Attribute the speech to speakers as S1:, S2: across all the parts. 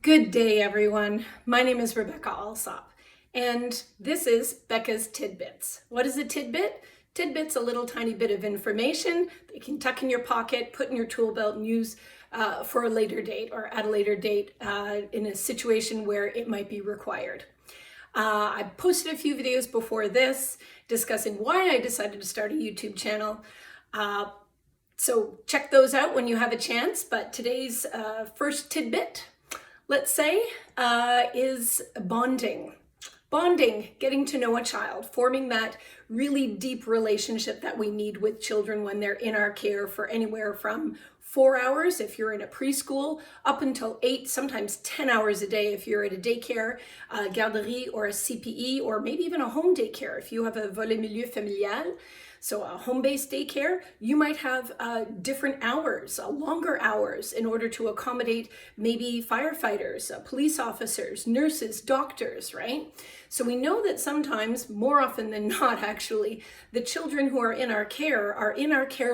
S1: Good day, everyone. My name is Rebecca Alsop, and this is Beccas Tidbits. What is a tidbit? Tidbit's a little tiny bit of information that you can tuck in your pocket, put in your tool belt, and use for a later date or at a later date in a situation where it might be required. I posted a few videos before this discussing why I decided to start a YouTube channel. So check those out when you have a chance. But today's first tidbit, let's say, is bonding. Bonding, getting to know a child, forming that really deep relationship that we need with children when they're in our care for anywhere from 4 hours if you're in a preschool, up until 8, sometimes 10 hours a day if you're at a daycare, garderie, or a CPE, or maybe even a home daycare. If you have a volet milieu familial, so a home-based daycare, you might have different hours, longer hours, in order to accommodate maybe firefighters, police officers, nurses, doctors, right? So we know that sometimes, more often than not actually, the children who are in our care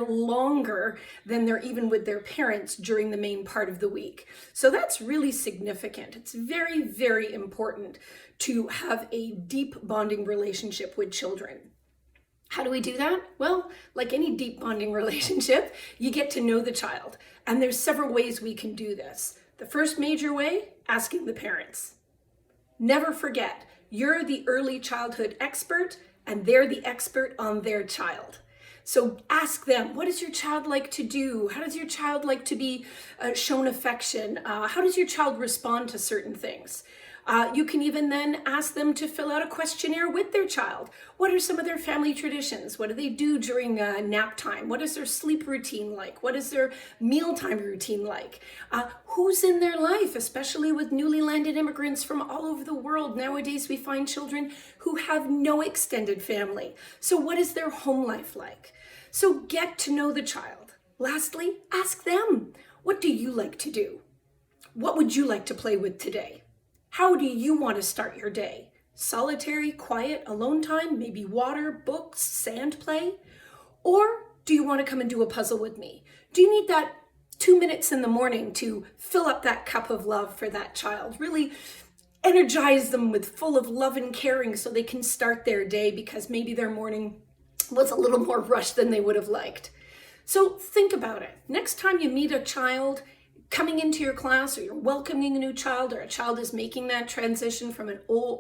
S1: longer than they're even with their parents during the main part of the week. So that's really significant. It's very, very important to have a deep bonding relationship with children. How do we do that? Well, like any deep bonding relationship, you get to know the child. And there's several ways we can do this. The first major way, asking the parents. Never forget, you're the early childhood expert and they're the expert on their child. So ask them, what does your child like to do? How does your child like to be shown affection? How does your child respond to certain things? You can even then ask them to fill out a questionnaire with their child. What are some of their family traditions? What do they do during nap time? What is their sleep routine like? What is their mealtime routine like? Who's in their life, especially with newly landed immigrants from all over the world? Nowadays, we find children who have no extended family. So what is their home life like? So get to know the child. Lastly, ask them, what do you like to do? What would you like to play with today? How do you want to start your day? Solitary, quiet, alone time, maybe water, books, sand play? Or do you want to come and do a puzzle with me? Do you need that 2 minutes in the morning to fill up that cup of love for that child? Really energize them with full of love and caring so they can start their day because maybe their morning was a little more rushed than they would have liked. So think about it. Next time you meet a child coming into your class, or you're welcoming a new child, or a child is making that transition from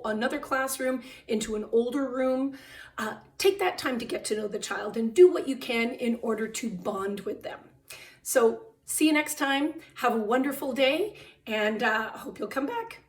S1: another classroom into an older room, take that time to get to know the child and do what you can in order to bond with them. So see you next time. Have a wonderful day, and I hope you'll come back.